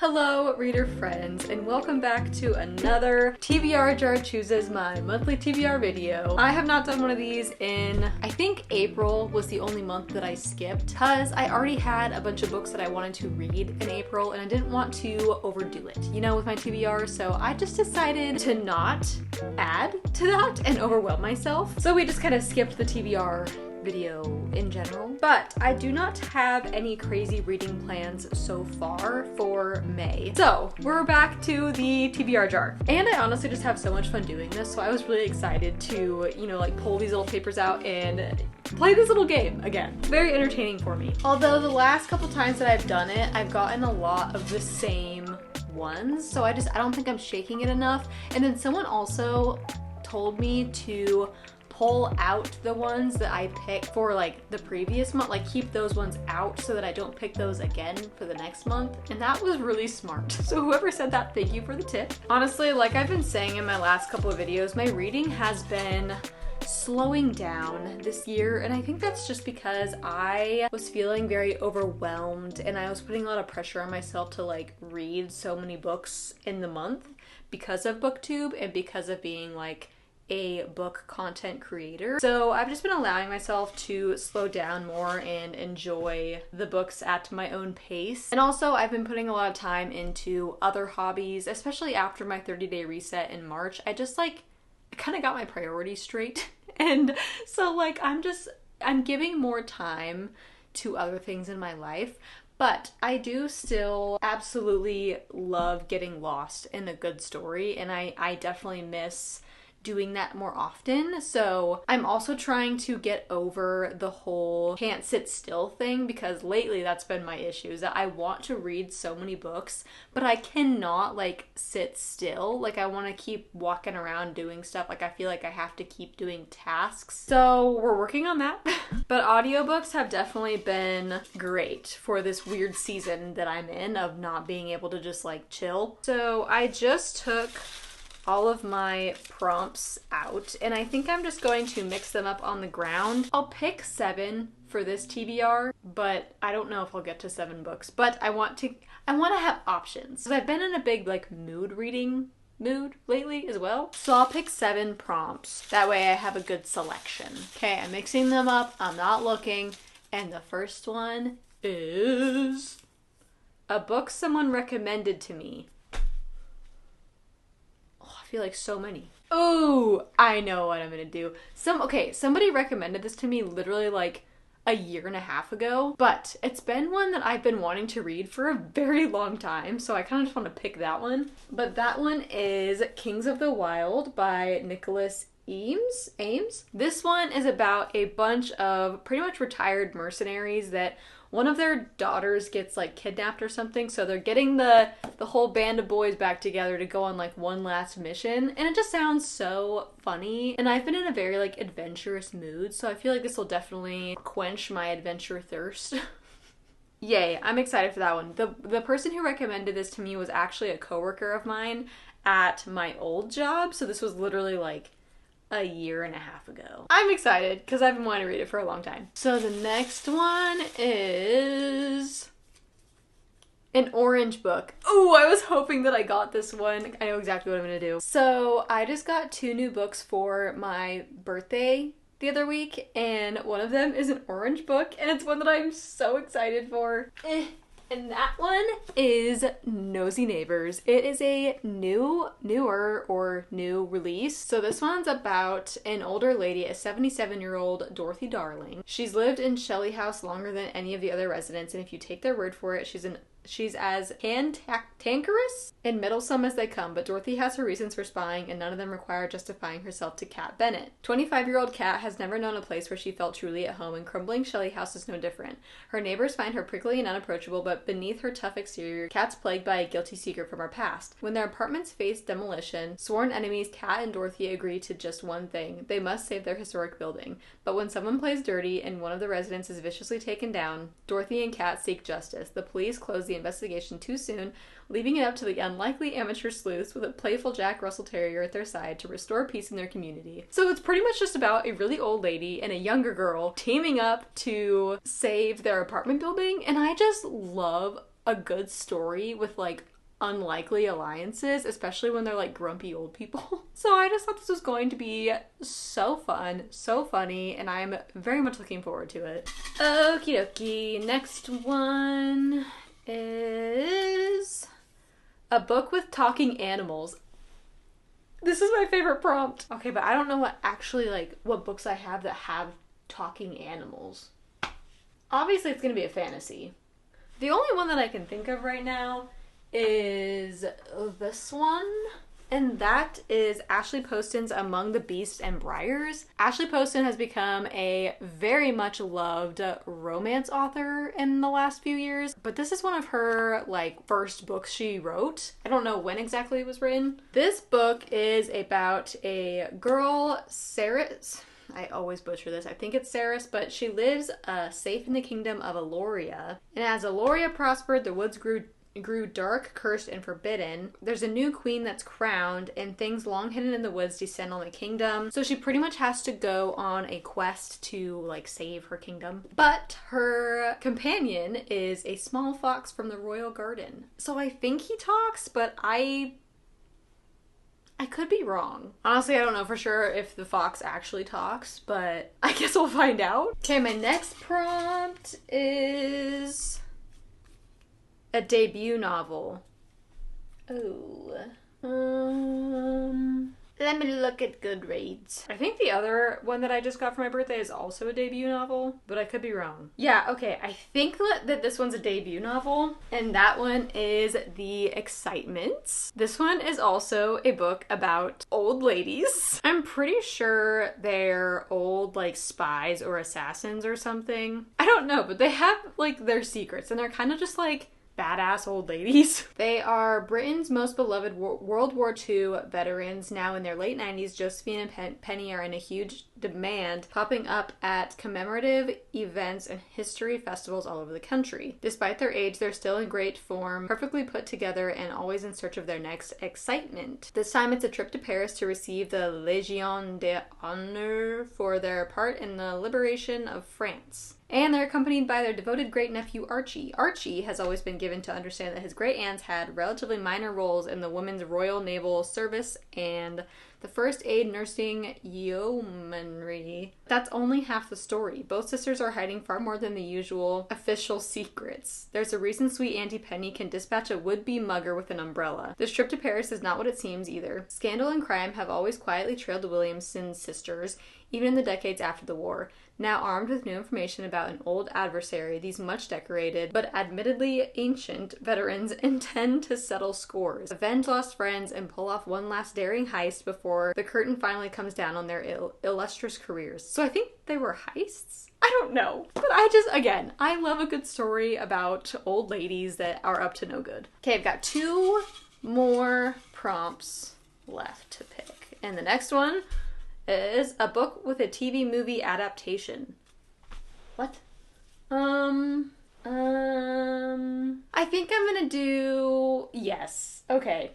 Hello, reader friends, and welcome back to another TBR Jar Chooses My monthly TBR video. I have not done one of these in, I think April was the only month that I skipped because I already had a bunch of books that I wanted to read in April and I didn't want to overdo it, you know, with my TBR, so I just decided to not add to that and overwhelm myself. So we just kind of skipped the TBR video in general, but I do not have any crazy reading plans so far for May. So we're back to the TBR jar, and I honestly just have so much fun doing this, so I was really excited to, you know, like pull these little papers out and play this little game again. Very entertaining for me. Although the last couple times that I've done it, I've gotten a lot of the same ones, so I don't think I'm shaking it enough. And then someone also told me to pull out the ones that I picked for like the previous month, like keep those ones out so that I don't pick those again for the next month, and that was really smart. So whoever said that, thank you for the tip. Honestly, like I've been saying in my last couple of videos, my reading has been slowing down this year, and I think that's just because I was feeling very overwhelmed and I was putting a lot of pressure on myself to like read so many books in the month because of BookTube and because of being like a book content creator. So I've just been allowing myself to slow down more and enjoy the books at my own pace. And also I've been putting a lot of time into other hobbies, especially after my 30-day reset in March. I kind of got my priorities straight. And so like I'm giving more time to other things in my life. But I do still absolutely love getting lost in a good story, and I definitely miss doing that more often. So I'm also trying to get over the whole can't sit still thing, because lately that's been my issue, is that I want to read so many books, but I cannot like sit still. Like I want to keep walking around doing stuff. Like I feel like I have to keep doing tasks. So we're working on that. But audiobooks have definitely been great for this weird season that I'm in of not being able to just like chill. So I just took all of my prompts out, and I think I'm just going to mix them up on the ground. I'll pick 7 for this TBR, but I don't know if I'll get to 7 books, but I want to have options, because I've been in a big like reading mood lately as well. So I'll pick 7 prompts. That way I have a good selection. Okay, I'm mixing them up. I'm not looking. And the first one is a book someone recommended to me. I feel like so many. Oh, I know what I'm gonna do. Somebody recommended this to me literally like a year and a half ago, but it's been one that I've been wanting to read for a very long time, so I kind of just want to pick that one. But that one is Kings of the Wild by Nicholas Ames. This one is about a bunch of pretty much retired mercenaries that one of their daughters gets like kidnapped or something, so they're getting the whole band of boys back together to go on like one last mission, and it just sounds so funny. And I've been in a very like adventurous mood, so I feel like this will definitely quench my adventure thirst. Yay, I'm excited for that one. The person who recommended this to me was actually a coworker of mine at my old job, so this was literally like a year and a half ago. I'm excited because I've been wanting to read it for a long time. So the next one is an orange book. Oh, I was hoping that I got this one. I know exactly what I'm gonna do. So I just got 2 new books for my birthday the other week, and one of them is an orange book, and it's one that I'm so excited for. And that one is Nosy Neighbors. It is a newer release. So this one's about an older lady, a 77-year-old Dorothy Darling. She's lived in Shelley House longer than any of the other residents, and if you take their word for it, she's as cantankerous and meddlesome as they come, but Dorothy has her reasons for spying, and none of them require justifying herself to Cat Bennett. 25-year-old Cat has never known a place where she felt truly at home, and crumbling Shelley House is no different. Her neighbors find her prickly and unapproachable, but beneath her tough exterior, Cat's plagued by a guilty secret from her past. When their apartments face demolition, sworn enemies Cat and Dorothy agree to just one thing: they must save their historic building. But when someone plays dirty and one of the residents is viciously taken down, Dorothy and Cat seek justice. The police close the investigation too soon, leaving it up to the unlikely amateur sleuths with a playful Jack Russell Terrier at their side to restore peace in their community. So it's pretty much just about a really old lady and a younger girl teaming up to save their apartment building, and I just love a good story with like unlikely alliances, especially when they're like grumpy old people. So I just thought this was going to be so fun, so funny, and I'm very much looking forward to it. Okie dokie, next one is a book with talking animals. This is my favorite prompt. Okay, but I don't know what books I have that have talking animals. Obviously it's gonna be a fantasy. The only one that I can think of right now is this one, and that is Ashley Poston's Among the Beasts and Briars. Ashley Poston has become a very much loved romance author in the last few years, but this is one of her like first books she wrote. I don't know when exactly it was written. This book is about a girl, Saris. I always butcher this. I think it's Saris, but she lives safe in the kingdom of Aloria. And as Aloria prospered, the woods grew dark, cursed, and forbidden. There's a new queen that's crowned, and things long hidden in the woods descend on the kingdom. So she pretty much has to go on a quest to like save her kingdom. But her companion is a small fox from the royal garden. So I think he talks, but I could be wrong. Honestly, I don't know for sure if the fox actually talks, but I guess we'll find out. Okay, my next prompt is a debut novel. Let me look at Goodreads. I think the other one that I just got for my birthday is also a debut novel, but I could be wrong. Yeah, okay, I think that this one's a debut novel, and that one is The Excitements. This one is also a book about old ladies. I'm pretty sure they're old, like, spies or assassins or something. I don't know, but they have, like, their secrets, and they're kind of just, like, badass old ladies. They are Britain's most beloved World War II veterans. Now in their late 90s, Josephine and Penny are in a huge demand, popping up at commemorative events and history festivals all over the country. Despite their age, they're still in great form, perfectly put together, and always in search of their next excitement. This time it's a trip to Paris to receive the Légion d'honneur for their part in the liberation of France. And they're accompanied by their devoted great-nephew Archie. Archie has always been given to understand that his great-aunts had relatively minor roles in the Women's Royal Naval Service and the First Aid Nursing Yeomanry. That's only half the story. Both sisters are hiding far more than the usual official secrets. There's a reason sweet Auntie Penny can dispatch a would-be mugger with an umbrella. This trip to Paris is not what it seems either. Scandal and crime have always quietly trailed the Williamson sisters, even in the decades after the war. Now armed with new information about an old adversary, these much decorated, but admittedly ancient veterans intend to settle scores, avenge lost friends, and pull off one last daring heist before the curtain finally comes down on their illustrious careers. So I think they were heists? I don't know. But I love a good story about old ladies that are up to no good. Okay, I've got 2 more prompts left to pick. And the next one is a book with a TV movie adaptation. What? I think I'm gonna do yes. Okay.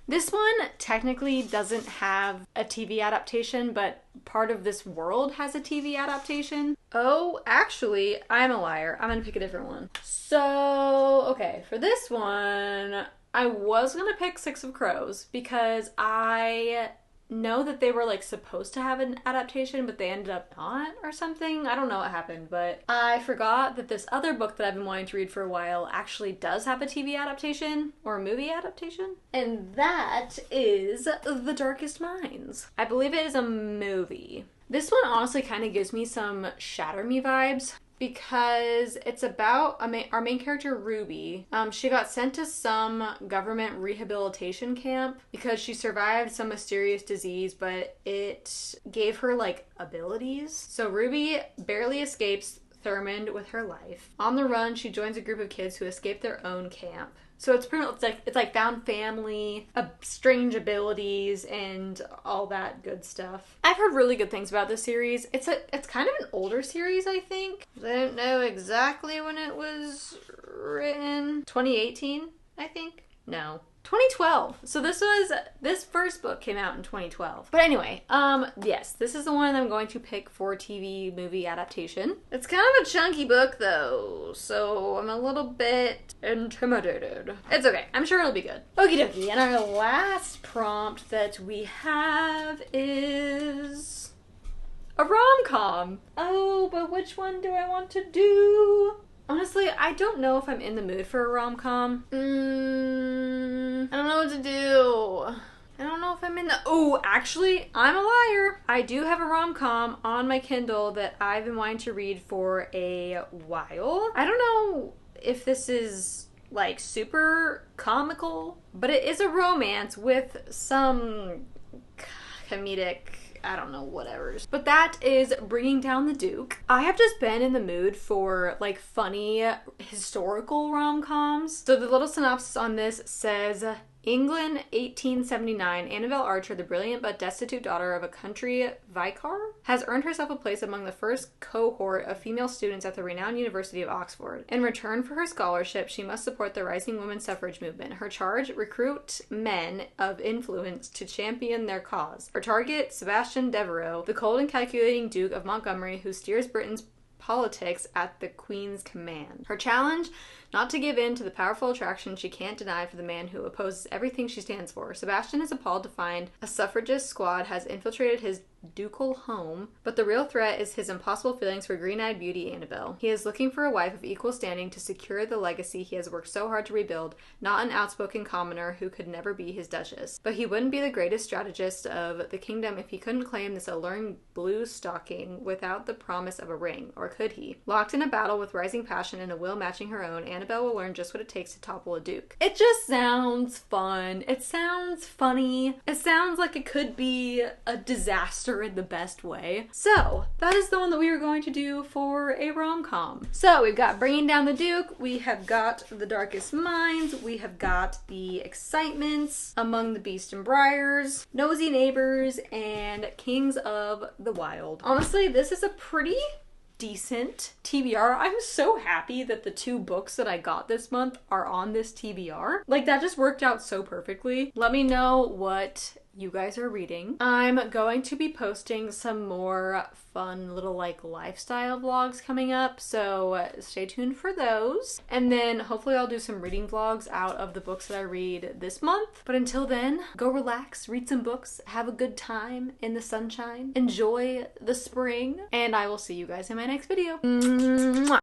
This one technically doesn't have a TV adaptation, but part of this world has a TV adaptation. Oh, actually, I'm a liar. I'm gonna pick a different one. So, okay, for this one, I was gonna pick Six of Crows because I know that they were like supposed to have an adaptation, but they ended up not or something. I don't know what happened, but I forgot that this other book that I've been wanting to read for a while actually does have a TV adaptation or a movie adaptation, and that is The Darkest Minds. I believe it is a movie. This one honestly kind of gives me some Shatter Me vibes, because it's about our main character, Ruby. She got sent to some government rehabilitation camp because she survived some mysterious disease, but it gave her, like, abilities. So Ruby barely escapes Thurmond with her life. On the run, she joins a group of kids who escape their own camp. So it's pretty much it's like found family, strange abilities, and all that good stuff. I've heard really good things about this series. It's kind of an older series, I think. I don't know exactly when it was written. 2018, I think. No. 2012. So this first book came out in 2012. But anyway, yes, this is the one I'm going to pick for TV movie adaptation. It's kind of a chunky book though, so I'm a little bit intimidated. It's okay. I'm sure it'll be good. Okie dokie. And our last prompt that we have is a rom-com. Oh, but which one do I want to do? Honestly, I don't know if I'm in the mood for a rom-com. I don't know what to do. I don't know if I'm in the... Oh, actually, I'm a liar. I do have a rom-com on my Kindle that I've been wanting to read for a while. I don't know if this is, like, super comical, but it is a romance with some comedic... I don't know, whatever. But that is Bringing Down the Duke. I have just been in the mood for like funny historical rom-coms. So the little synopsis on this says, England, 1879, Annabelle Archer, the brilliant but destitute daughter of a country vicar, has earned herself a place among the first cohort of female students at the renowned University of Oxford. In return for her scholarship, she must support the rising women's suffrage movement. Her charge, recruit men of influence to champion their cause. Her target, Sebastian Devereux, the cold and calculating Duke of Montgomery who steers Britain's politics at the Queen's command. Her challenge, not to give in to the powerful attraction she can't deny for the man who opposes everything she stands for. Sebastian is appalled to find a suffragist squad has infiltrated his ducal home, but the real threat is his impossible feelings for green-eyed beauty Annabelle. He is looking for a wife of equal standing to secure the legacy he has worked so hard to rebuild, not an outspoken commoner who could never be his duchess. But he wouldn't be the greatest strategist of the kingdom if he couldn't claim this alluring blue stocking without the promise of a ring, or could he? Locked in a battle with rising passion and a will matching her own, Annabelle will learn just what it takes to topple a duke. It just sounds fun. It sounds funny. It sounds like it could be a disaster in the best way. So that is the one that we are going to do for a rom-com. So we've got Bringing Down the Duke, we have got The Darkest Minds, we have got The Excitements, Among the Beast and Briars, Nosy Neighbors, and Kings of the Wild. Honestly, this is a pretty decent TBR. I'm so happy that the 2 books that I got this month are on this TBR. Like, that just worked out so perfectly. Let me know what you guys are reading. I'm going to be posting some more fun little like lifestyle vlogs coming up, so stay tuned for those. And then hopefully I'll do some reading vlogs out of the books that I read this month. But until then, go relax, read some books, have a good time in the sunshine, enjoy the spring, and I will see you guys in my next video. Mwah!